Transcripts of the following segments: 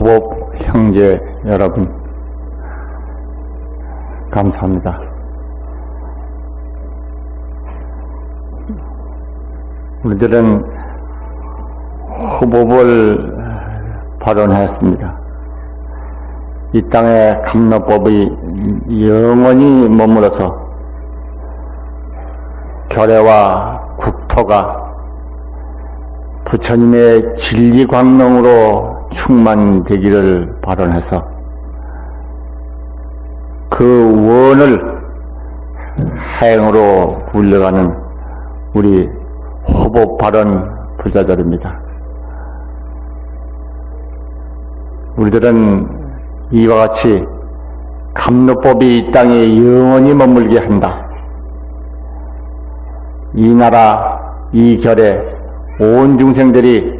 호법 형제 여러분, 감사합니다. 우리들은 호법을 발언했습니다. 이 땅에 감로법이 영원히 머물러서 결례와 국토가 부처님의 진리광명으로 충만되기를 발언해서 그 원을 행으로 굴려가는 우리 호법 발언 부자절입니다. 우리들은 이와 같이 감로법이 이 땅에 영원히 머물게 한다. 이 나라, 이 결에 온 중생들이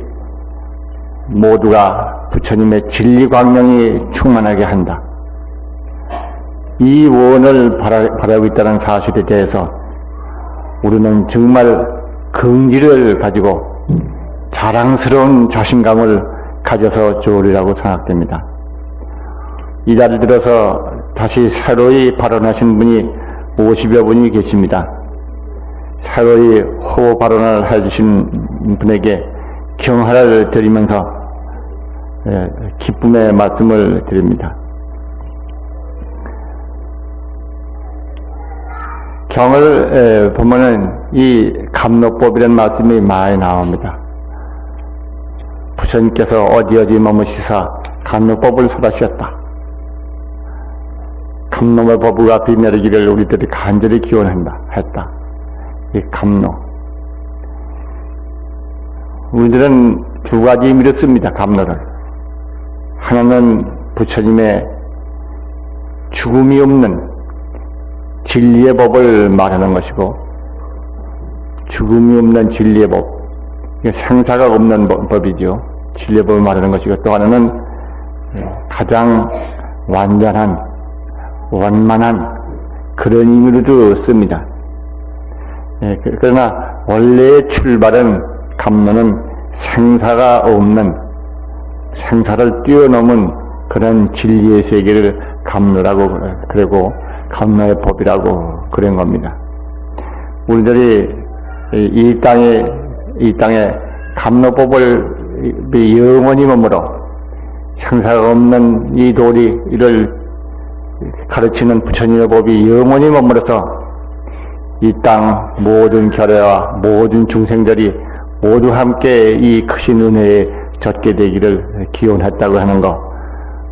모두가 부처님의 진리광명이 충만하게 한다. 이 원을 바라고 있다는 사실에 대해서 우리는 정말 긍지를 가지고 자랑스러운 자신감을 가져서 좋으리라고 생각됩니다. 이 자리를 들어서 다시 새로이 발언하신 분이 50여 분이 계십니다. 새로이 호호 발언을 해주신 분에게 경하를 드리면서 기쁨의 말씀을 드립니다. 경을 보면은 이 감로법이라는 말씀이 많이 나옵니다. 부처님께서 어디 머무시사 감로법을 설하셨다. 감로의 법우가 비멸이기를 우리들이 간절히 기원했다. 이 감로. 우리들은 두 가지 의미로 씁니다. 감로를. 하나는 부처님의 죽음이 없는 진리의 법을 말하는 것이고, 죽음이 없는 진리의 법, 이게 생사가 없는 법이죠. 진리의 법을 말하는 것이고, 또 하나는 가장 완전한, 원만한 그런 의미로도 씁니다. 그러나 원래의 출발은 감로는 생사가 없는, 생사를 뛰어넘은 그런 진리의 세계를 감로라고 그러고 감로의 법이라고 그런 겁니다. 우리들이 이 땅에 감로법을 영원히 머물러 생사가 없는 이 도리를 가르치는 부처님의 법이 영원히 머물러서 이 땅 모든 결례와 모든 중생들이 모두 함께 이 크신 은혜에 젖게 되기를 기원했다고 하는 거,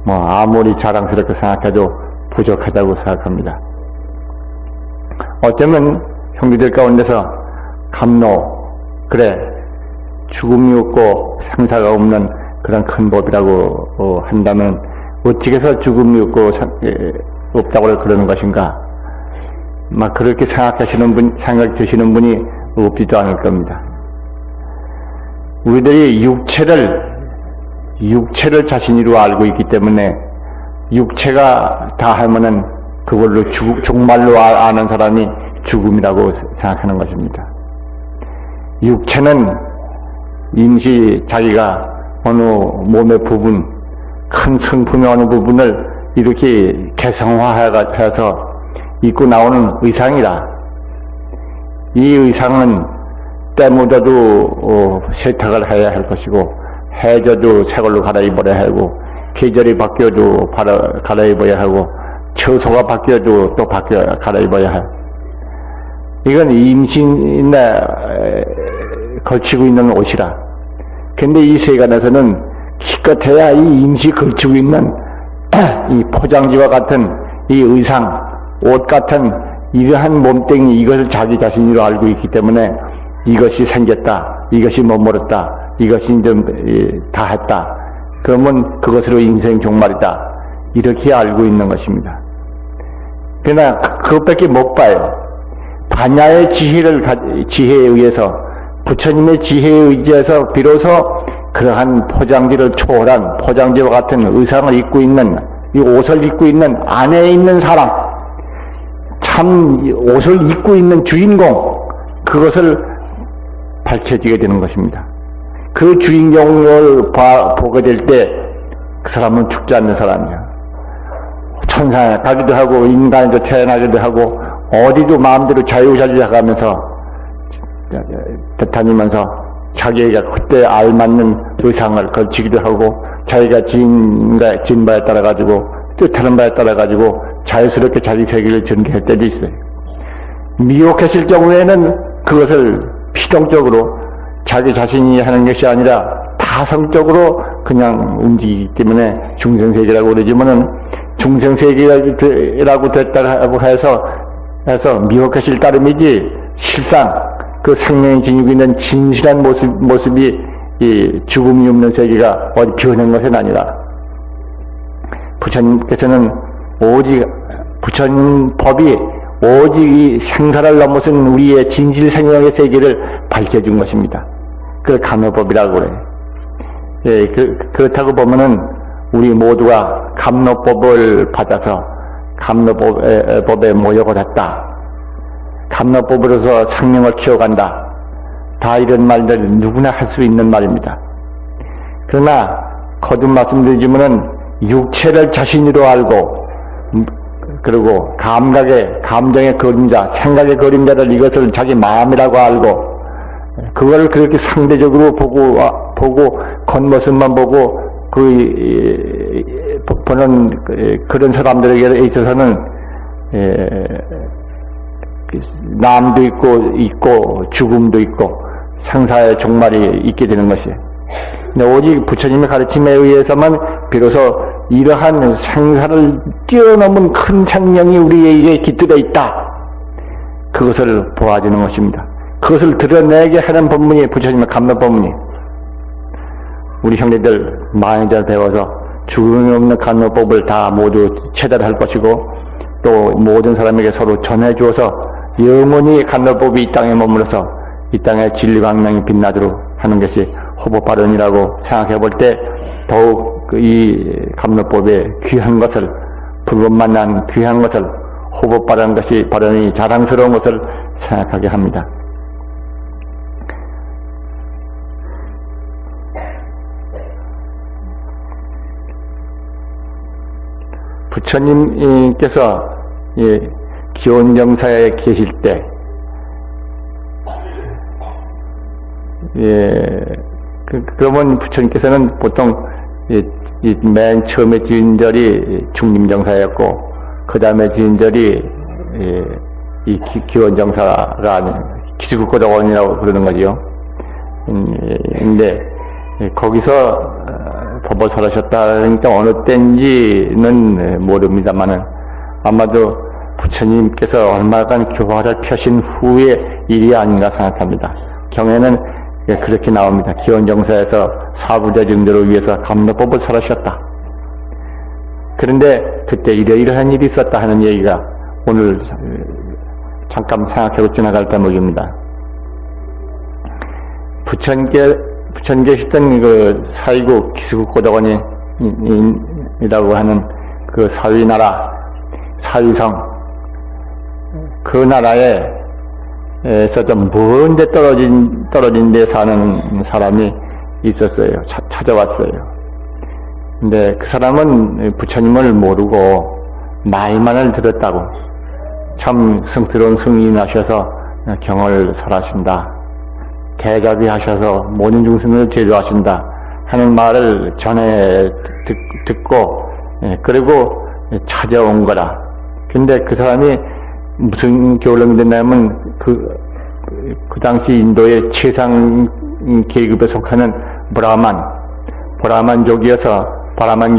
아무리 자랑스럽게 생각해도 부족하다고 생각합니다. 어쩌면 형제들 가운데서 감로, 그래, 죽음이 없고 생사가 없는 그런 큰 법이라고 한다면 어떻게 해서 죽음이 없고 없다고 그러는 것인가? 그렇게 생각 드시는 분이 없지도 않을 겁니다. 우리들이 육체를 자신으로 알고 있기 때문에 육체가 다 하면은 그걸로 종말로 아는 사람이 죽음이라고 생각하는 것입니다. 육체는 임시 자기가 어느 몸의 부분, 큰 성품의 어느 부분을 이렇게 개성화해서 입고 나오는 의상이라. 이 의상은 때 묻어도 세탁을 해야 할 것이고, 해져도 새 걸로 갈아입어야 하고, 계절이 바뀌어도 갈아입어야 하고, 처소가 바뀌어도 또 갈아입어야 할. 이건 임신에 걸치고 있는 옷이라. 근데 이 세간에서는 기껏해야 이 임시 걸치고 있는 이 포장지와 같은 이 의상, 옷 같은 이러한 몸뚱이, 이것을 자기 자신으로 알고 있기 때문에 이것이 생겼다, 이것이 머물렀다, 이것이 좀 다 했다. 그러면 그것으로 인생 종말이다. 이렇게 알고 있는 것입니다. 그러나 그것밖에 못 봐요. 반야의 지혜에 의해서, 부처님의 지혜에 의지해서 비로소 그러한 포장지를 초월한 포장지와 같은 의상을 입고 있는, 이 옷을 입고 있는 안에 있는 사람, 참 옷을 입고 있는 주인공, 그것을 밝혀지게 되는 것입니다. 그 주인공을 보게 될 때 그 사람은 죽지 않는 사람이야. 천상에 가기도 하고 인간에도 태어나기도 하고 어디도 마음대로 자유자재하면서 다니면서 자기가 그때 알맞는 의상을 걸치기도 하고 자기가 지은 바에 따라 가지고 뜻하는 바에 따라 가지고 자유스럽게 자기 세계를 전개할 때도 있어요. 미혹했을 경우에는 그것을 피동적으로 자기 자신이 하는 것이 아니라 타성적으로 그냥 움직이기 때문에 중생세계라고 그러지만은 중생세계라고 됐다고 해서 미혹했을 따름이지 실상 그 생명이 지니고 있는 진실한 모습이 이 죽음이 없는 세계가 어디 변한 것은 아니라 부처님께서는 오직 부처님 법이 오직 이 생사를 넘어선 우리의 진실 생명의 세계를 밝혀준 것입니다. 그걸 감로법이라고 그래요. 예, 그렇다고 보면은 우리 모두가 감로법을 받아서 감로법에 모여버렸다. 감로법으로서 생명을 키워간다. 다 이런 말들 누구나 할 수 있는 말입니다. 그러나 거듭 말씀드리지만은 육체를 자신으로 알고 그리고 감정의 그림자, 생각의 그림자를 이것을 자기 마음이라고 알고 그걸 그렇게 상대적으로 보고 겉모습만 보고 보는 그런 사람들에게 있어서는 남도 있고 죽음도 있고 생사의 종말이 있게 되는 것이에요. 근데 오직 부처님의 가르침에 의해서만 비로소 이러한 생사를 뛰어넘은 큰 생명이 우리에게 깃들어 있다. 그것을 보아주는 것입니다. 그것을 드러내게 하는 법문이 부처님의 감로법문이. 우리 형제들 많이 잘 배워서 죽음이 없는 감로법을 다 모두 체달할 것이고 또 모든 사람에게 서로 전해주어서 영원히 감로법이 이 땅에 머물러서 이 땅에 진리광명이 빛나도록 하는 것이 호법발언이라고 생각해 볼 때 더욱 이 감로법의 귀한 것을 불법만 난 귀한 것을 호법발언이 자랑스러운 것을 생각하게 합니다. 부처님께서 기원정사에 계실 때 그러면 부처님께서는 보통 맨 처음에 지은 절이 중림정사였고 그 다음에 지은 절이 이 기원정사가 아닌 기수국고덕원이라고 그러는 거죠. 근데 거기서 법을 설하셨다니까 어느 때인지는 모릅니다만은 아마도 부처님께서 얼마간 교화를 펴신 후의 일이 아닌가 생각합니다. 경에는 그렇게 나옵니다. 기원정사에서 사부대중들을 위해서 감로법을 설하셨다. 그런데 그때 이러이러한 일이 있었다 하는 얘기가 오늘 잠깐 생각하고 지나갈 대목입니다. 부처님 계시던 그 사위국 기수국고덕원이라고 하는 그 사위나라, 사위성, 그 나라에서 좀 먼 데 떨어진 데 사는 사람이 있었어요. 찾아왔어요. 근데 그 사람은 부처님을 모르고 말만을 들었다고. 참 성스러운 승인하셔서 경을 설하신다. 대답이 하셔서 모든 중생을 제도하신다 하는 말을 전해 듣고 그리고 찾아온 거라. 근데 그 사람이 무슨 교를 믿었냐면 그 당시 인도의 최상 계급에 속하는 브라만족이어서 브라만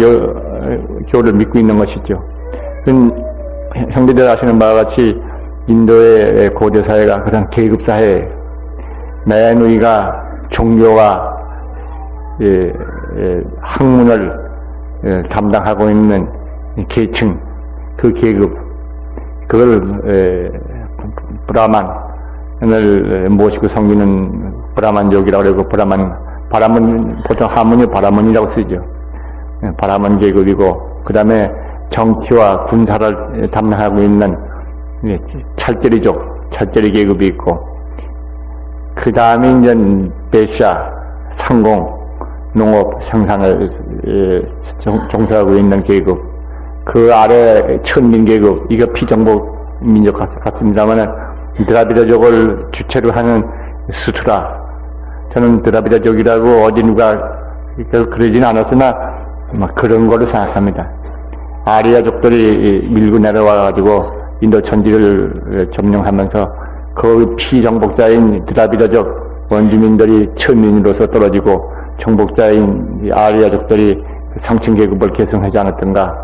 교를 믿고 있는 것이죠. 형제들 아시는 바와 같이 인도의 고대 사회가 그런 계급 사회예요. 매누이가 종교와 학문을 담당하고 있는 계층, 그 계급, 그걸 브라만을 모시고 섬기는 브라만족이라고 그러고, 브라만 보통 하문이 브라만이라고 쓰죠. 브라만 계급이고, 그 다음에 정치와 군사를 담당하고 있는 찰제리족, 찰제리 계급이 있고, 그 다음에 이제 베샤, 상공, 농업 생산을 종사하고 있는 계급, 그 아래 천민 계급, 이거 피정복 민족 같습니다만 드라비다족을 주체로 하는 수트라, 저는 드라비다족이라고 어디 누가 그러진 않았으나 그런 걸로 생각합니다. 아리아족들이 밀고 내려와가지고 인도 천지를 점령하면서 그 피정복자인 드라비다족 원주민들이 천민으로서 떨어지고 정복자인 아리아족들이 상층 계급을 계승하지 않았던가,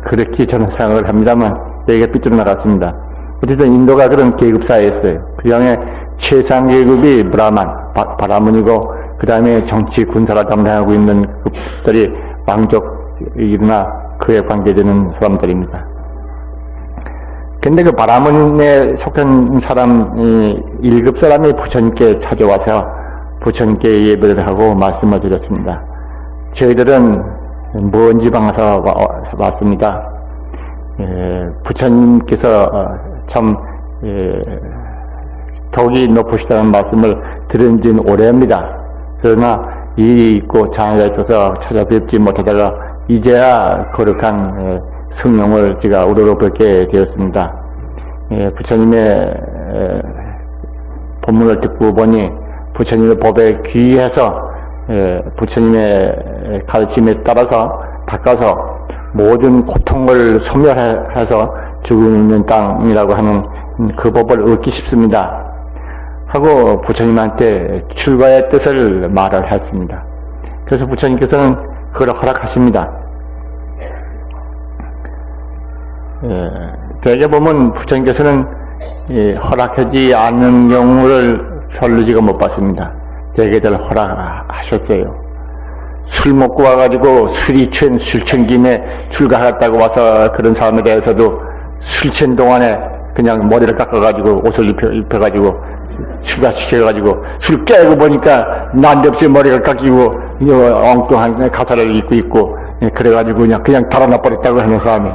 그렇게 저는 생각을 합니다만 얘기가 삐뚤어나갔습니다. 어쨌든 인도가 그런 계급사회였어요. 그 다음에 최상 계급이 바라문이고, 그 다음에 정치 군사를 담당하고 있는 그들이 왕족이나 그에 관계되는 사람들입니다. 근데 그 바라문에 속한 사람이 1급 사람이 부처님께 찾아와서 부처님께 예배를 하고 말씀을 드렸습니다. 저희들은 먼 지방에서 왔습니다. 부처님께서 참 덕이 높으시다는 말씀을 들은 지는 오래입니다. 그러나 일이 있고 장애가 있어서 찾아뵙지 못하다가 이제야 거룩한 성령을 제가 우러러뵙게 되었습니다. 부처님의 법문을 듣고 보니 부처님의 법에 귀해서 부처님의 가르침에 따라서 닦아서 모든 고통을 소멸해서 죽음 있는 땅이라고 하는 그 법을 얻기 싶습니다 하고 부처님한테 출가의 뜻을 말을 했습니다. 그래서 부처님께서는 그걸 허락하십니다. 대개 보면 부처님께서는 허락하지 않는 경우를 별로 지금 못 봤습니다. 대개들 허락하셨어요. 술 먹고 와가지고 술이 취한 술 취한 김에 출가하겠다고 와서 그런 사람에 대해서도 술 취한 동안에 그냥 머리를 깎아가지고 옷을 입혀가지고 출가시켜가지고 술 깨고 보니까 난데없이 머리가 깎이고 엉뚱한 가사를 입고 있고 그래가지고 그냥 달아나 버렸다고 하는 사람이.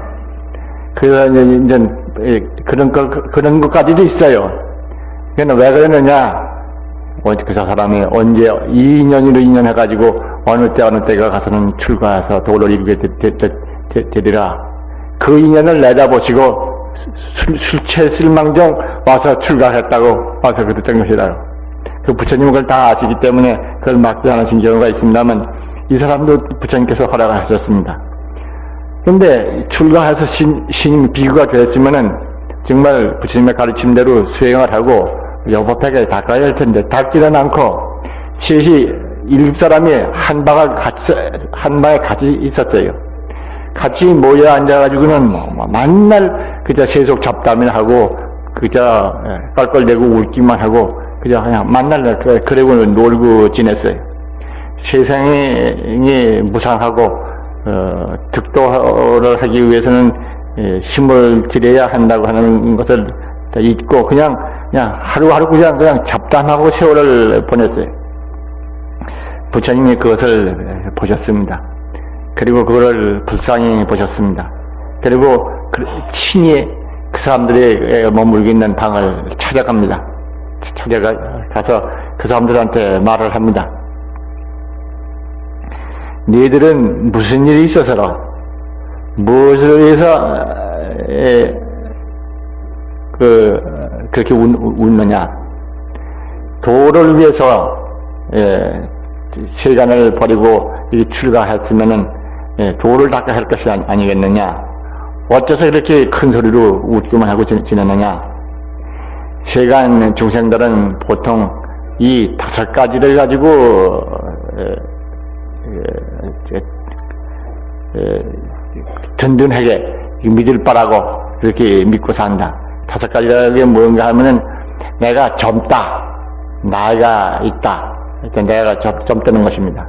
그래서 이제 그런 것까지도 있어요. 그러니까 왜 그러느냐? 그 사람이 언제 2년으로 2년 해가지고 어느 때가 가서는 출가해서 도를 이루게 되리라. 그 2년을 내다보시고 술 취했을 망정 와서 출가했다고 와서 그랬던 것이다. 그 부처님은 그걸 다 아시기 때문에 그걸 막지 않으신 경우가 있습니다만 이 사람도 부처님께서 허락을 하셨습니다. 근데 출가해서 신임 비구가 되었으면은 정말 부처님의 가르침대로 수행을 하고 여법하게 닦아야 할 텐데 닦지는 않고 셋이 7 사람이 한 방에 같이 있었어요. 같이 모여 앉아가지고는 만날 그저 세속 잡담을 하고 그저 깔깔대고 웃기만 하고 그저 그냥 만날 그러고 놀고 지냈어요. 세상이 무상하고 득도를 하기 위해서는 힘을 들여야 한다고 하는 것을 잊고 그냥 하루하루 그냥 잡담하고 세월을 보냈어요. 부처님이 그것을 보셨습니다. 그리고 그거를 불쌍히 보셨습니다. 그리고 친히 그 사람들이 머물고 있는 방을 찾아갑니다. 찾아가서 그 사람들한테 말을 합니다. 너희들은 무슨 일이 있어서라 무엇을 위해서 그렇게 웃느냐? 도를 위해서 세간을 버리고 출가했으면은 도를 닦아야 할 것이 아니겠느냐? 어째서 이렇게 큰 소리로 웃기만 하고 지내느냐? 세간 중생들은 보통 이 5가지를 가지고 든든하게 믿을 바라고 그렇게 믿고 산다. 5가지라는 게 뭔가 하면은 내가 젊다, 나이가 있다, 내가 젊다는 것입니다.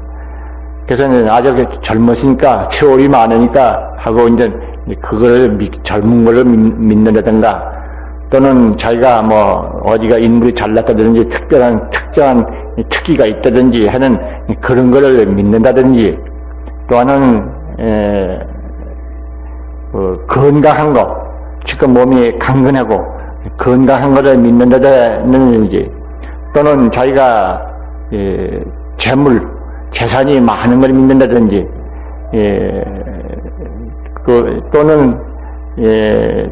그래서 아주 젊으시니까 세월이 많으니까 하고 이제 그걸 젊은 걸로 믿는다든가 또는 자기가 뭐 어디가 인물이 잘났다든지 특별한 특정한 특기가 있다든지 하는 그런 거를 믿는다든지 또 하나는 건강한 거, 지금 몸이 강건하고 건강한 것을 믿는다든지 또는 자기가 재산이 많은 걸 믿는다든지, 또는,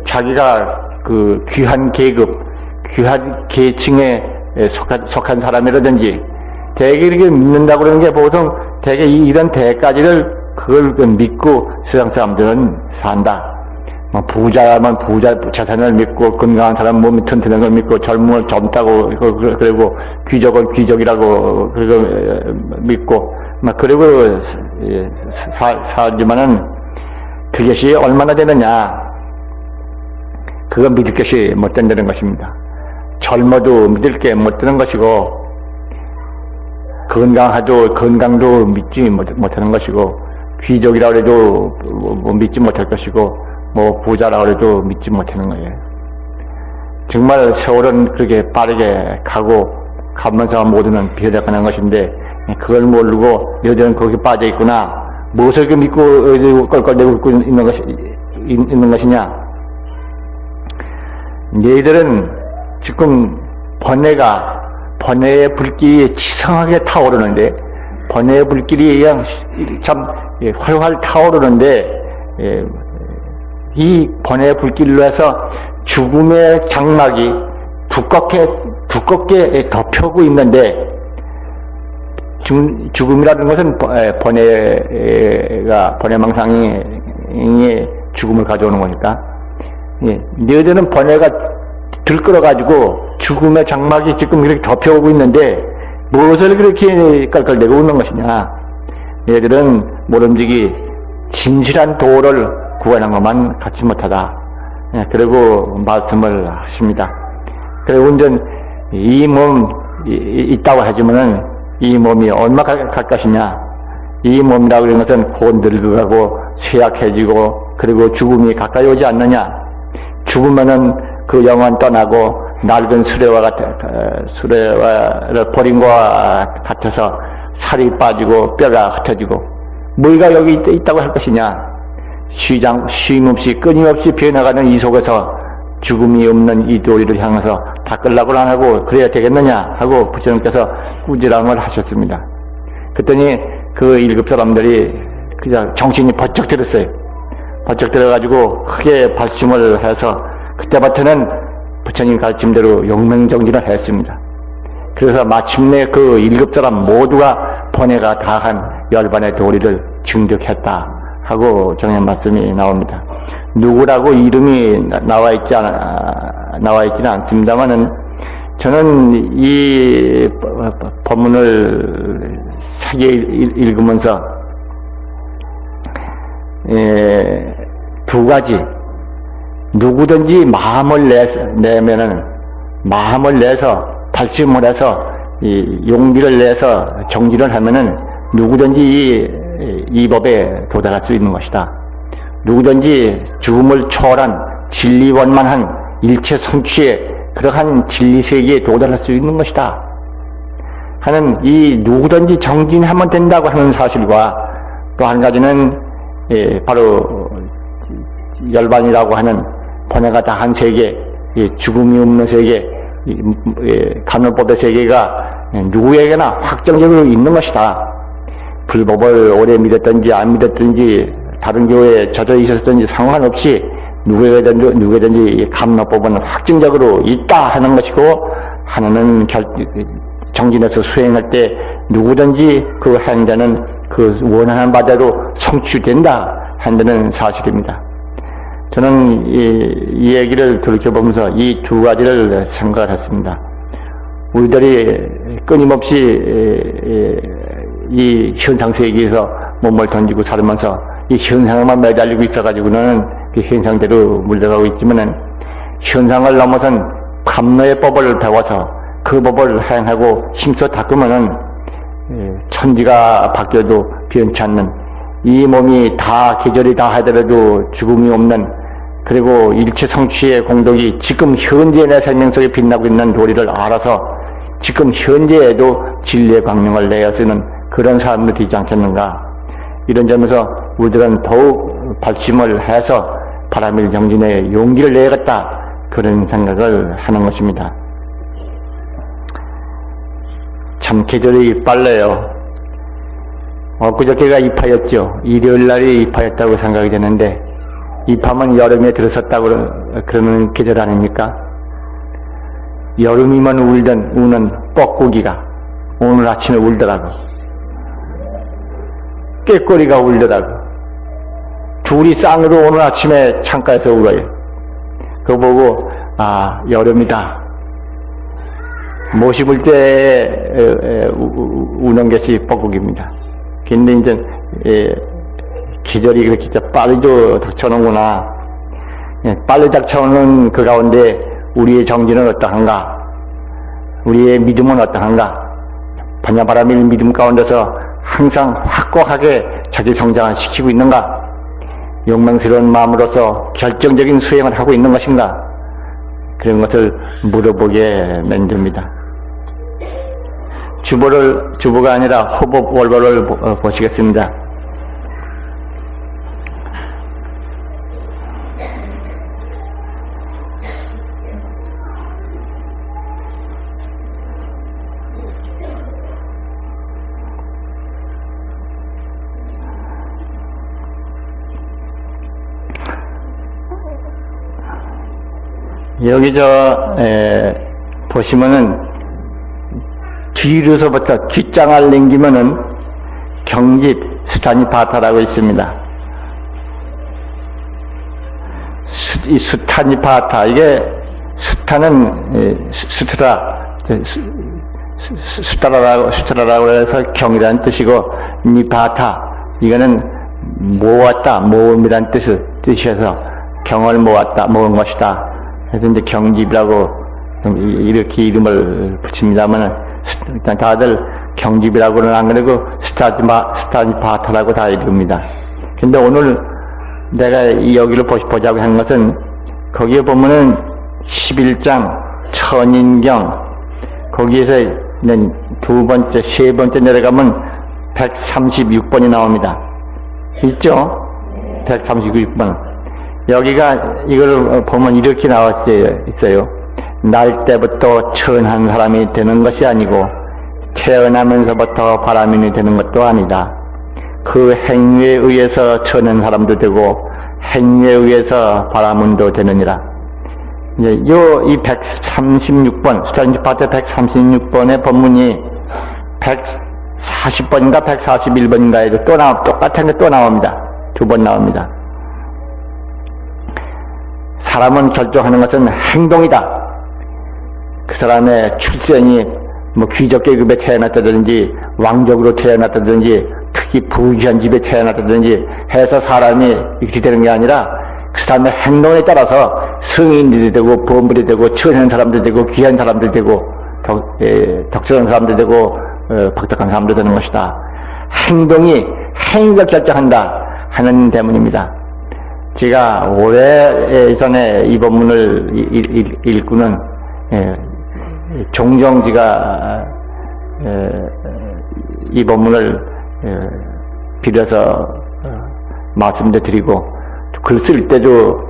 자기가 그 귀한 계급, 귀한 계층에 속한 사람이라든지, 대개 이렇게 믿는다고 그러는 게 보통 대개 이런 대까지를 그걸 믿고 세상 사람들은 산다. 뭐 부자면 부자 재산을 믿고, 건강한 사람 몸이 튼튼한 걸 믿고, 젊음을 젊다고 그리고 귀족은 귀족이라고 그리고 믿고 막 그리고 살지만은 그것이 얼마나 되느냐, 그거 믿을 것이 못 된다는 것입니다. 젊어도 믿을 게 못 되는 것이고, 건강도 믿지 못하는 것이고, 귀족이라고 해도 믿지 못할 것이고, 부자라고 해도 믿지 못하는 거예요. 정말 세월은 그렇게 빠르게 가면서 모두는 변해가는 것인데, 그걸 모르고 너희들은 거기 빠져 있구나, 무엇을 믿고 껄껄대고 있고 있는 것이냐. 너희들은 지금 번뇌의 불길이 치성하게 타오르는데, 번뇌의 불길이 그냥 참 활활 타오르는데, 이 번뇌의 불길로 해서 죽음의 장막이 두껍게 덮여오고 있는데, 죽음이라는 것은 번뇌망상이 죽음을 가져오는 거니까, 너희들은 번뇌가 들끓어가지고 죽음의 장막이 지금 이렇게 덮여오고 있는데, 무엇을 그렇게 깔깔대고 웃는 것이냐. 너희들은 모름지기 진실한 도를 구하는 것만 갖지 못하다. 그리고 말씀을 하십니다. 그리고 이 몸 있다고 하지만은 이 몸이 얼마 갈 것이냐. 이 몸이라고 하는 것은 곧 늙어가고 쇠약해지고 그리고 죽음이 가까이 오지 않느냐. 죽으면은 그 영혼 떠나고 낡은 수레화를 버린 것과 같아서 살이 빠지고 뼈가 흩어지고, 뭐가 여기 있다고 할 것이냐. 쉼없이 끊임없이 변해가는 이 속에서 죽음이 없는 이 도리를 향해서 닦으려고 안 하고 그래야 되겠느냐 하고 부처님께서 꾸지람을 하셨습니다. 그랬더니 그 일곱 사람들이 그냥 정신이 번쩍 들었어요. 번쩍 들어가지고 크게 발심을 해서 그때부터는 부처님 가르침대로 용맹정진을 했습니다. 그래서 마침내 그 일곱 사람 모두가 번뇌가 다한 열반의 도리를 증득했다 하고 정의 말씀이 나옵니다. 누구라고 이름이 나와 있지는 않습니다만은, 저는 이 법문을 세게 읽으면서 두 가지, 누구든지 마음을 내서 발심을 해서 용기를 내서 정진을 하면은 누구든지 이 법에 도달할 수 있는 것이다. 누구든지 죽음을 초월한 진리원만한 일체 성취에 그러한 진리세계에 도달할 수 있는 것이다 하는, 이 누구든지 정진하면 된다고 하는 사실과, 또 한 가지는 바로 열반이라고 하는 번뇌가 다한 세계, 죽음이 없는 세계, 간헐법의 세계가 누구에게나 확정적으로 있는 것이다. 불법을 오래 믿었든지 안 믿었든지 다른 교회에 젖어 있었든지 상관없이 누구에게든지 간헐법은 확정적으로 있다 하는 것이고, 하나는 정진해서 수행할 때 누구든지 그 행자는 그 원하는 바대로 성취된다 한다는 사실입니다. 저는 이 얘기를 돌이켜보면서 이 두 가지를 생각을 했습니다. 우리들이 끊임없이 이 현상세계에서 몸을 던지고 살면서 이 현상만 매달리고 있어가지고는 그 현상대로 물러가고 있지만은, 현상을 넘어선 감로의 법을 배워서 그 법을 행하고 힘써 닦으면은 천지가 바뀌어도 변치 않는, 이 몸이 다 계절이 다 하더라도 죽음이 없는, 그리고 일체 성취의 공덕이 지금 현재 내 생명 속에 빛나고 있는 도리를 알아서 지금 현재에도 진리의 광명을 내어 쓰는 그런 사람도 되지 않겠는가. 이런 점에서 우리들은 더욱 발심을 해서 바람일 정진에 용기를 내야겠다, 그런 생각을 하는 것입니다. 참 계절이 빨라요. 엊그저께가 입하였죠. 일요일 날이 입하였다고 생각이 되는데, 입하면 여름에 들어섰다고 그러는 계절 아닙니까? 여름이면 우는 뻐꾸기가 오늘 아침에 울더라고. 꾀꼬리가 울더라고. 둘이 쌍으로 오늘 아침에 창가에서 울어요. 그거 보고 아, 여름이다. 모시볼 때 우는 것이 뻐꾸기입니다. 근데 이제 계절이 그렇게 빨리도 닥쳐오는구나. 빨리 닥쳐오는 그 가운데 우리의 정신은 어떠한가? 우리의 믿음은 어떠한가? 반야바라밀 믿음 가운데서 항상 확고하게 자기 성장을 시키고 있는가? 용맹스러운 마음으로서 결정적인 수행을 하고 있는 것인가? 그런 것을 물어보게 만듭니다. 주보가 아니라 호법 월보를 보시겠습니다. 여기 보시면은 뒤로서부터 뒷장을 넘기면은 경집 수타니파타라고 있습니다. 이 수타니파타, 이게 수타는 수타라라고 해서 경이라는 뜻이고, 니파타, 이거는 모았다, 모음이라는 뜻이어서 경을 모았다, 모은 것이다. 그래서 이제 경집이라고 이렇게 이름을 붙입니다만, 일단 다들 경집이라고는 안 그러고 스타니파타라고 다 이릅니다. 근데 오늘 내가 여기를 보자고 한 것은, 거기에 보면은 11장 천인경, 거기에서 두 번째, 세 번째 내려가면 136번이 나옵니다. 있죠? 136번. 여기가 이걸 보면 이렇게 나와 있어요. 날 때부터 천한 사람이 되는 것이 아니고 태어나면서부터 바라민이 되는 것도 아니다. 그 행위에 의해서 천한 사람도 되고 행위에 의해서 바라문도 되느니라. 이제 이 136번, 수타니파타 136번의 본문이 140번인가 141번인가에도 똑같은 게 또 나옵니다. 두 번 나옵니다. 사람은 결정하는 것은 행동이다. 그 사람의 출생이 뭐 귀족 계급에 태어났다든지 왕족으로 태어났다든지 특히 부귀한 집에 태어났다든지 해서 사람이 이렇게 되는 게 아니라 그 사람의 행동에 따라서 성인들이 되고 범불이 되고 천한 사람들 되고 귀한 사람들 되고 덕스러운 사람들 되고 박덕한 사람들 되는 것이다. 행위가 결정한다 하는 대문입니다. 제가 오래전에 이 본문을 읽고는 종종 제가 이 본문을 빌어서 말씀도 드리고 글 쓸 때도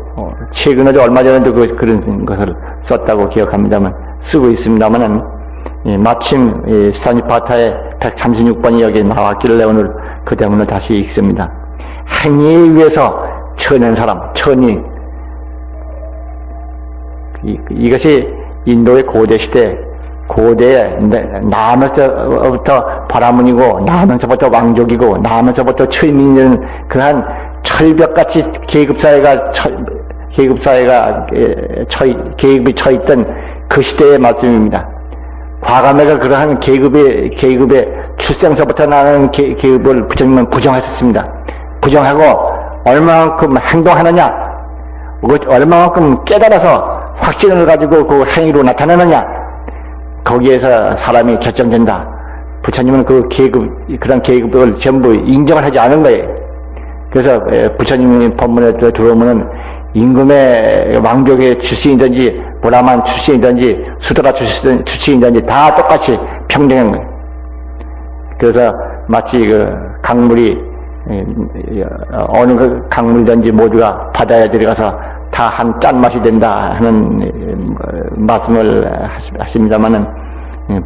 최근에도 얼마 전에도 그런 것을 썼다고 기억합니다만 쓰고 있습니다만은 마침 스타니파타의 136번이 여기 나왔길래 오늘 그 대문을 다시 읽습니다. 행위에 의해서 천한 사람, 천인, 이것이 인도의 고대시대, 고대에 나면서부터 바라문이고 나면서부터 왕족이고 나면서부터 천인이라는 그러한 철벽같이 계급이 처있던 그 시대의 말씀입니다. 과감하게 그러한 계급의 출생서부터 나는 계급을 부처님은 부정하셨습니다. 부정하고 얼마만큼 행동하느냐, 얼마만큼 깨달아서 확신을 가지고 그 행위로 나타내느냐, 거기에서 사람이 결정된다. 부처님은 그런 계급을 전부 인정을 하지 않은 거예요. 그래서 부처님이 법문에 들어오면은 임금의 왕족의 출신이든지 브라만 출신이든지 수드라 출신이든지 다 똑같이 평등한 거예요. 그래서 마치 그 강물이 어느 그 강물이든지 모두가 바다에 들어가서 다 한 짠맛이 된다 하는 말씀을 하십니다만은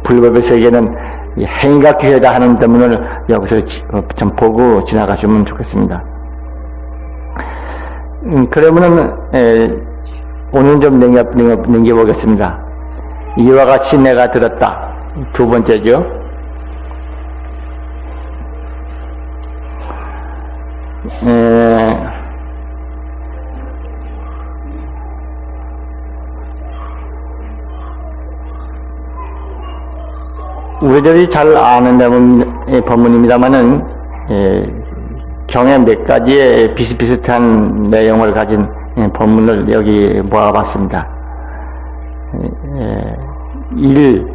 불법의 세계는 행위가 귀하다 하는 때문에 여기서 좀 보고 지나가시면 좋겠습니다. 그러면은 오늘 좀 넘겨보겠습니다. 이와 같이 내가 들었다. 두 번째죠. 우리들이 잘 아는 법문입니다만은 경에 몇 가지의 비슷비슷한 내용을 가진 법문을 여기 모아봤습니다. 일은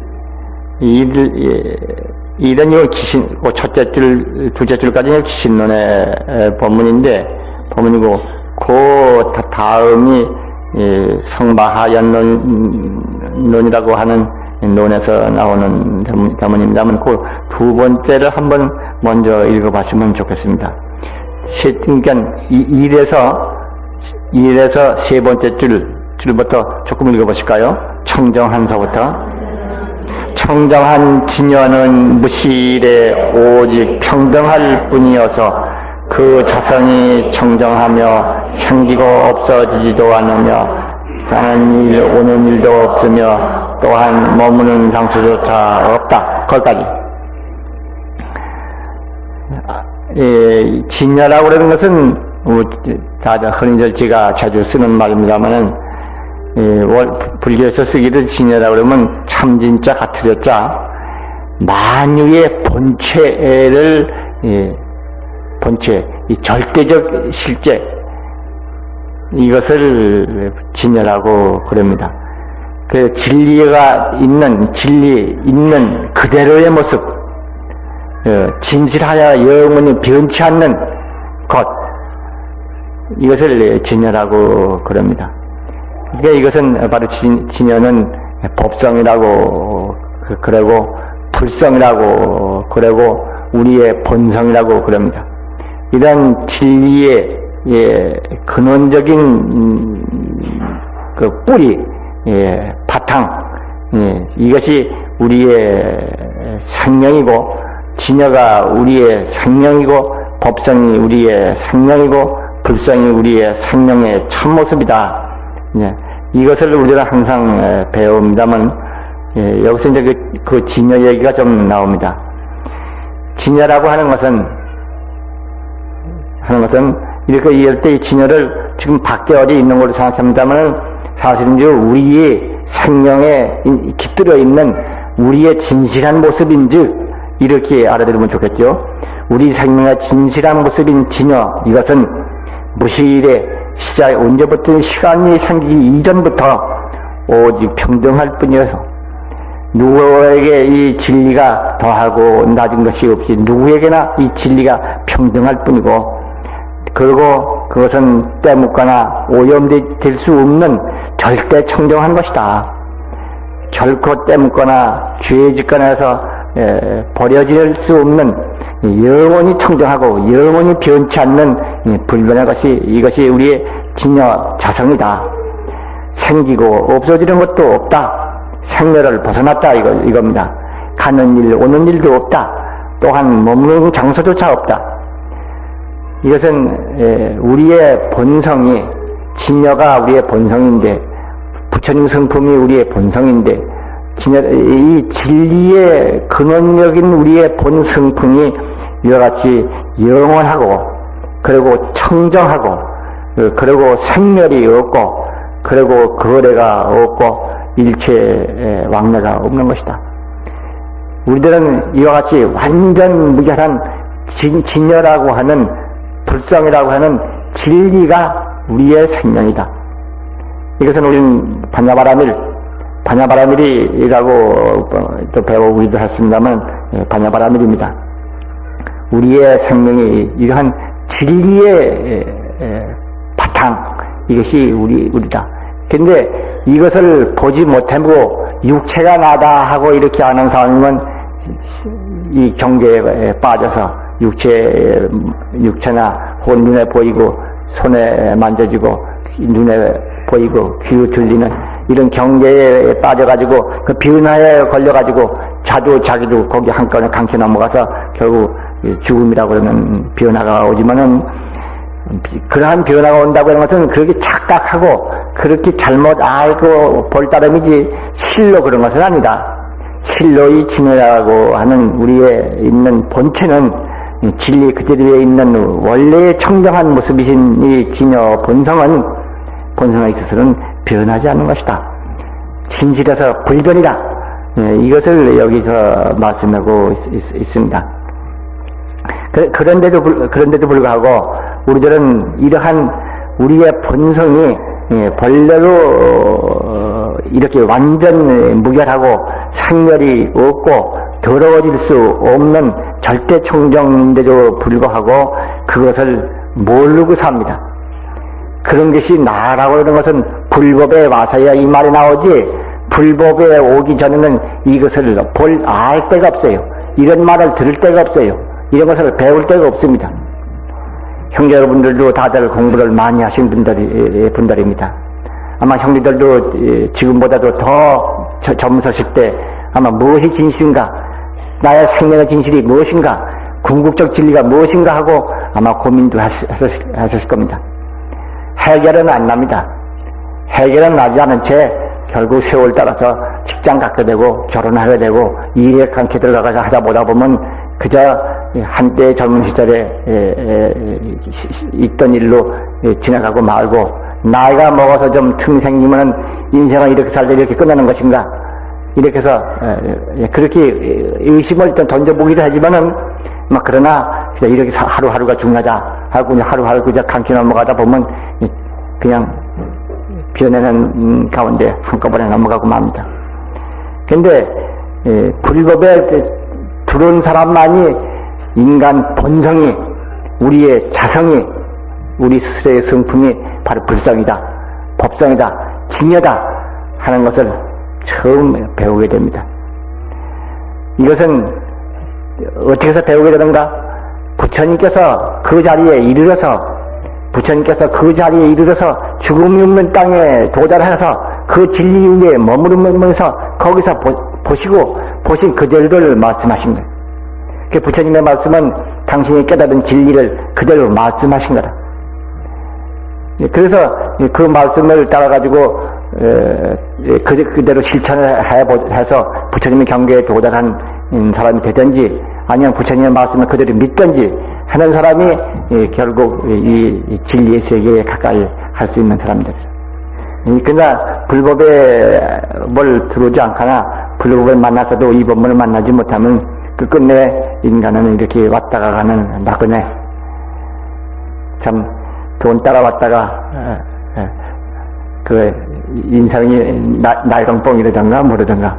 이 기신, 첫째 줄, 둘째 줄까지는 기신론의 법문이고, 그 다음이 성바하연론이라고 하는 논에서 나오는 법문입니다만, 그 두 번째를 한번 먼저 읽어봤으면 좋겠습니다. 그러니까 일에서 세 번째 줄부터 조금 읽어보실까요? 청정한서부터. 청정한 진여는 무실에 오직 평등할 뿐이어서 그 자성이 청정하며 생기고 없어지지도 않으며 가는 일 오는 일도 없으며 또한 머무는 장소조차 없다. 거기까지. 진여라고 그러는 것은 다들 흔히들 제가 자주 쓰는 말입니다만은 불교에서 쓰기를 진여라고 그러면 참진자 같으렸자 만유의 본체를 본체, 이 절대적 실제 이것을 진여라고 그럽니다. 그 진리가 진리 있는 그대로의 모습, 진실하여 영원히 변치 않는 것, 이것을 진여라고 그럽니다. 그러니까 이것은 바로 진여는 법성이라고 그러고 불성이라고 그러고 우리의 본성이라고 그럽니다. 이런 진리의 근원적인 그 뿌리, 바탕, 이것이 우리의 생명이고 진여가 우리의 생명이고 법성이 우리의 생명이고 불성이 우리의 생명의 참모습이다. 이것을 우리가 항상 배웁니다만 여기서 이제 그 진여 얘기가 좀 나옵니다. 진여라고 하는 것은 이렇게 이럴 때 이 진여를 지금 밖에 어디 있는 걸로 생각합니다만 사실은 이제 우리의 생명에 깃들어 있는 우리의 진실한 모습인즉 이렇게 알아들으면 좋겠죠. 우리 생명의 진실한 모습인 진여, 이것은 무실의 시작, 언제부터 시간이 생기기 이전부터 오직 평등할 뿐이어서 누구에게 이 진리가 더하고 낮은 것이 없이 누구에게나 이 진리가 평등할 뿐이고, 그리고 그것은 떼묻거나 오염될 수 없는 절대 청정한 것이다. 결코 떼묻거나 죄 짓거나 해서 버려질 수 없는 영원히 청정하고 영원히 변치 않는 불변의 것이, 이것이 우리의 진여 자성이다. 생기고 없어지는 것도 없다. 생멸을 벗어났다, 이겁니다. 가는 일 오는 일도 없다. 또한 머무는 장소조차 없다. 이것은 우리의 본성이, 진여가 우리의 본성인데, 부처님 성품이 우리의 본성인데, 이 진리의 근원적인 우리의 본 성품이 이와 같이 영원하고, 그리고 청정하고, 그리고 생멸이 없고, 그리고 거래가 없고, 일체 왕래가 없는 것이다. 우리들은 이와 같이 완전 무결한 진여라고 하는, 불성이라고 하는 진리가 우리의 생명이다. 이것은 우리는 반야바라밀이라고 또 배우기도 했습니다만, 반야바라밀입니다. 우리의 생명이 이러한 진리의 바탕, 이것이 우리다. 근데 이것을 보지 못하고 육체가 나다 하고 이렇게 하는 사람은 이 경계에 빠져서 육체나 혹은 눈에 보이고 손에 만져지고 눈에 보이고 귀에 들리는 이런 경계에 빠져가지고 그 변화에 걸려가지고 자기도 거기 한꺼번에 강치 넘어가서 결국 죽음이라고 그러는 변화가 오지만은, 그러한 변화가 온다고 하는 것은 그렇게 착각하고 그렇게 잘못 알고 볼 따름이지 실로 그런 것은 아니다. 실로의 진여라고 하는 우리의 있는 본체는 진리 그대로에 있는 원래의 청정한 모습이신 이 진여 본성에 있어서는 변하지 않는 것이다. 진실에서 불변이다. 이것을 여기서 말씀하고 있습니다. 그런데도 불구하고 우리들은 이러한 우리의 본성이 본래로 이렇게 완전 무결하고 상멸이 없고 더러워질 수 없는 절대 청정인데도 불구하고 그것을 모르고 삽니다. 그런 것이 나라고 하는 것은 불법에 와서야 이 말이 나오지, 불법에 오기 전에는 이것을 알 데가 없어요. 이런 말을 들을 데가 없어요. 이런 것을 배울 데가 없습니다. 형제 여러분들도 다들 공부를 많이 하신 분들입니다. 아마 형제들도 지금보다도 더 젊으셨을 때 아마 무엇이 진실인가, 나의 생명의 진실이 무엇인가, 궁극적 진리가 무엇인가 하고 아마 고민도 하셨을 겁니다. 해결은 안 납니다. 해결은 나지 않은 채 결국 세월 따라서 직장 갖게 되고 결혼하게 되고 일에 강게 들어가서 하다 보다 보면 그저 한때 젊은 시절에 있던 일로 지나가고 말고, 나이가 먹어서 좀 틈 생기면 인생은 이렇게 살다 이렇게 끝나는 것인가, 이렇게 해서 그렇게 의심을 좀 던져보기도 하지만은 막 그러나 이렇게 하루하루가 중요하다 하고 그냥 하루하루 그저 강치 넘어가다 보면 그냥 변해는 가운데 한꺼번에 넘어가고 맙니다. 근데 불법에 들어온 사람만이 인간 본성이, 우리의 자성이, 우리 스스로의 성품이 바로 불성이다, 법성이다, 진여다 하는 것을 처음 배우게 됩니다. 이것은 어떻게 해서 배우게 되는가? 부처님께서 그 자리에 이르러서 죽음이 없는 땅에 도달해서 그 진리 위에 머무르면서 거기서 보신 그대로를 말씀하신 거예요. 그 부처님의 말씀은 당신이 깨달은 진리를 그대로 말씀하신 거다. 그래서 그 말씀을 따라가지고 그대로 실천을 해서 부처님의 경계에 도달한 사람이 되든지 아니면 부처님의 말씀을 그대로 믿든지 하는 사람이 결국 이 진리의 세계에 가까이 할 수 있는 사람들. 그러나 불법에 뭘 들어오지 않거나 불법을 만나서도 이 법문을 만나지 못하면 끝내 인간은 이렇게 왔다가 가는 나그네, 참 돈 따라왔다가 그 인생이 나이롱뽕이라든가 모르든가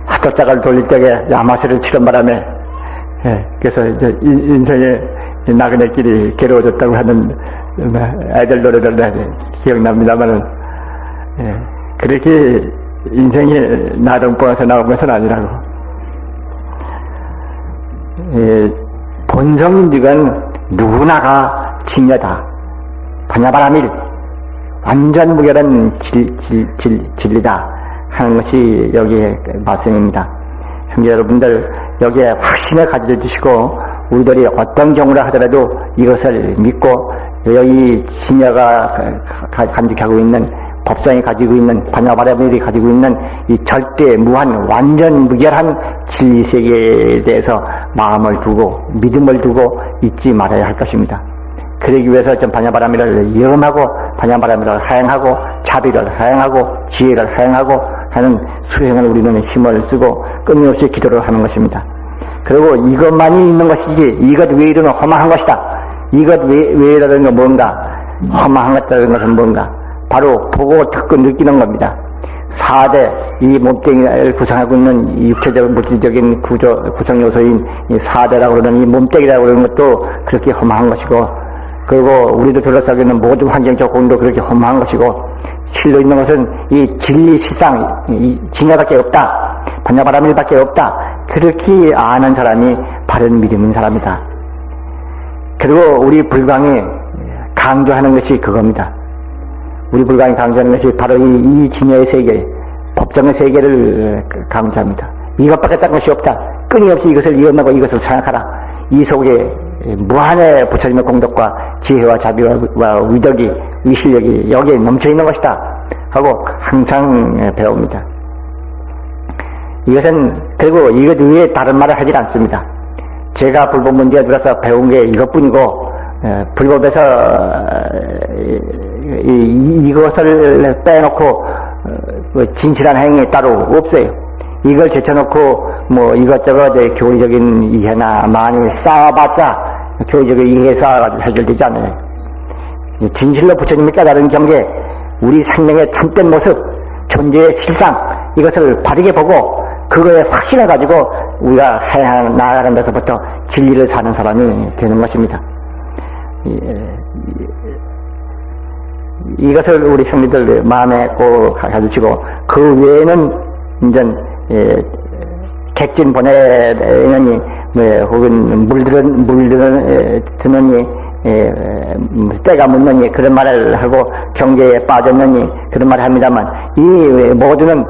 하도짝을 돌릴 때에 야마시를 치던 바람에 그래서 이제 인생의 나그네끼리 괴로워졌다고 하는 애들 노래들 기억납니다만은 그렇게 인생이 나이롱뽕에서 나온 것은 아니라고. 본성인직은 누구나가 진여다. 반야바라밀 완전 무결한 진리다 하는 것이 여기에 말씀입니다. 형제 여러분들, 여기에 확신을 가져주시고 우리들이 어떤 경우를 하더라도 이것을 믿고 여기 진여가 간직하고 있는 법성이 가지고 있는 반야바라밀이 가지고 있는 이 절대 무한 완전 무결한 진리 세계에 대해서 마음을 두고 믿음을 두고 잊지 말아야 할 것입니다. 그러기 위해서 좀 반야바라밀을 염하고 반야바라밀을 하행하고 자비를 하행하고 지혜를 하행하고 하는 수행을 우리는 힘을 쓰고 끊임없이 기도를 하는 것입니다. 그리고 이것만이 있는 것이지 이것 외에는 허망한 것이다. 이것 외에라는 건 뭔가, 허망한 것이라는 것은 뭔가, 바로 보고 듣고 느끼는 겁니다. 4대 이 몸뚱이를 구성하고 있는 이 육체적 물질적인 구성 요소인 이 4대라고 그러는 이 몸뚱이라고 그러는 것도 그렇게 허망한 것이고, 그리고 우리도 둘러싸고 있는 모든 환경 조건도 그렇게 허망한 것이고, 실로 있는 것은 이 진리 실상, 이 진야밖에 없다, 반야바라밀밖에 없다, 그렇게 아는 사람이 바른 믿음인 사람이다. 그리고 우리 불광이 강조하는 것이 그겁니다. 우리 불광이 강조하는 것이 바로 이 진여의 세계, 법정의 세계를 강조합니다. 이것밖에 딴 것이 없다. 끊임없이 이것을 이어나고 이것을 생각하라. 이 속에 무한의 부처님의 공덕과 지혜와 자비와 위덕이, 위실력이 여기에 넘쳐있는 것이다 하고 항상 배웁니다. 이것은 그리고 이것 외에 다른 말을 하질 않습니다. 제가 불법 문제에 들어서 배운 게 이것뿐이고 불법에서 이것을 빼놓고 진실한 행위 따로 없어요. 이걸 제쳐놓고 뭐 이것저것 교리적인 이해나 많이 쌓아봤자 교리적인 이해에 쌓아가지고 해결되지 않아요. 진실로 부처님이 깨달은 경계, 우리 생명의 참된 모습, 존재의 실상, 이것을 바르게 보고 그거에 확신을 가지고 우리가 나아가는 데서부터 진리를 사는 사람이 되는 것입니다. 이것을 우리 형님들 마음에 꼭 가지시고, 그 외에는 이제 객진 보내느니 혹은 물드느니 때가 묻느니 그런 말을 하고 경계에 빠졌느니 그런 말을 합니다만, 이 모두는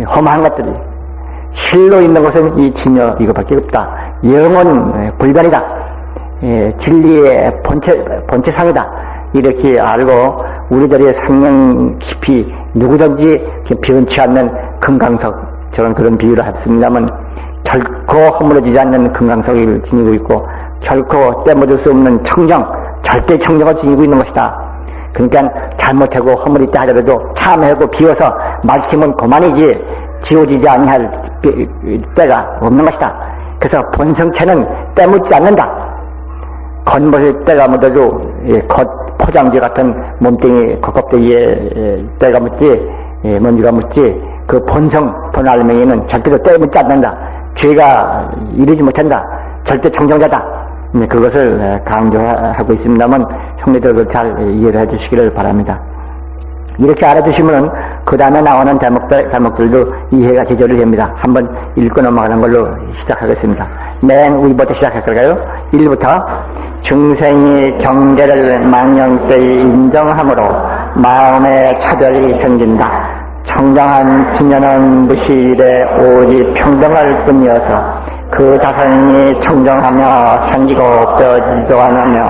험한 것들이, 실로 있는 것은 이 진여 이거밖에 없다. 영은 불변이다. 진리의 본체상이다. 이렇게 알고 우리들의 생명 깊이 누구든지 변치 않는 금강석, 저는 그런 비유를 했습니다만, 결코 허물어지지 않는 금강석을 지니고 있고 결코 떼묻을 수 없는 청정, 절대 청정을 지니고 있는 것이다. 그러니까 잘못하고 허물이 있다 하더라도 참하고 비워서 말씀은 그만이지 지워지지 아니할 때가 없는 것이다. 그래서 본성체는 때묻지 않는다. 겉멋에 때가 묻어도 겉 포장지 같은 몸뚱이 겉껍데기에 때가 묻지, 먼지가 묻지, 그 본성 본알맹이는 절대로 때묻지 않는다. 죄가 이르지 못한다. 절대 청정자다. 그것을 강조하고 있습니다만 형님들 그걸 잘 이해를 해주시기를 바랍니다. 이렇게 알아두시면 그 다음에 나오는 대목들도 이해가 제절이 됩니다. 한번 읽고 넘어가는 걸로 시작하겠습니다. 맨 위부터 시작할까요? 1부터 중생이 경계를 망령되이 인정함으로 마음의 차별이 생긴다. 청정한 진여는 무실에 오직 평등할 뿐이어서 그 자선이 청정하며 생기고 없어지지도 않으며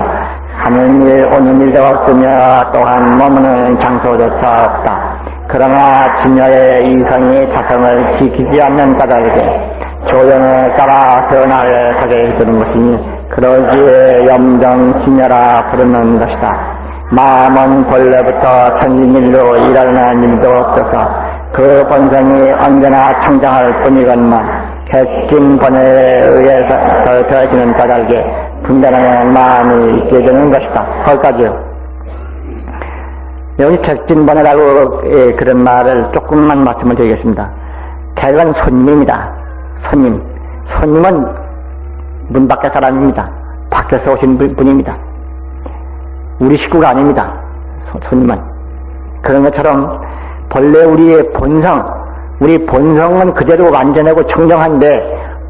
가는 일 오는 일도 없으며 또한 머무는 장소조차 없다. 그러나 진여의 이성이 자성을 지키지 않는 까닭에 조연을 따라 변화를 하게 되는 것이니 그러기에 염정 진여라 부르는 것이다. 마음은 본래부터 생긴 일로 일어나는 일도 없어서 그 본성이 언제나 청정할 뿐이건만 객진 번뇌에 의해서 더해지는 까닭에 분단하는 마음이 있게 되는 것이다. 거기까지요. 여기 객진 번뇌라고 그런 말을 조금만 말씀을 드리겠습니다. 객은 손님입니다. 손님은 문 밖의 사람입니다. 밖에서 오신 분입니다. 우리 식구가 아닙니다. 손님은. 그런 것처럼 본래 우리의 우리 본성은 그대로 완전하고 청정한데,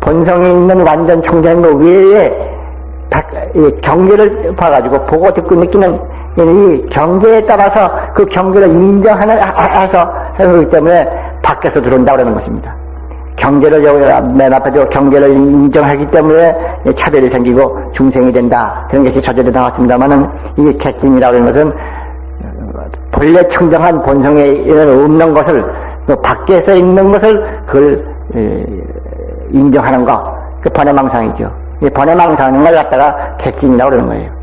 본성이 있는 완전 청정한 것 외에 경계를 봐가지고 보고 듣고 느끼는 이 경계에 따라서 그 경계를 인정해서 하기 때문에 밖에서 들어온다고 그러는 것입니다. 경계를 맨 앞에도 경계를 인정하기 때문에 차별이 생기고 중생이 된다. 그런 것이 저절로 나왔습니다만은 이 객진이라고 하는 것은 본래 청정한 본성에 없는 것을 또 밖에서 있는 것을 그걸 인정하는 것, 그 번외망상이죠. 이 번외망상을 갖다가 객진이라고 그러는 거예요.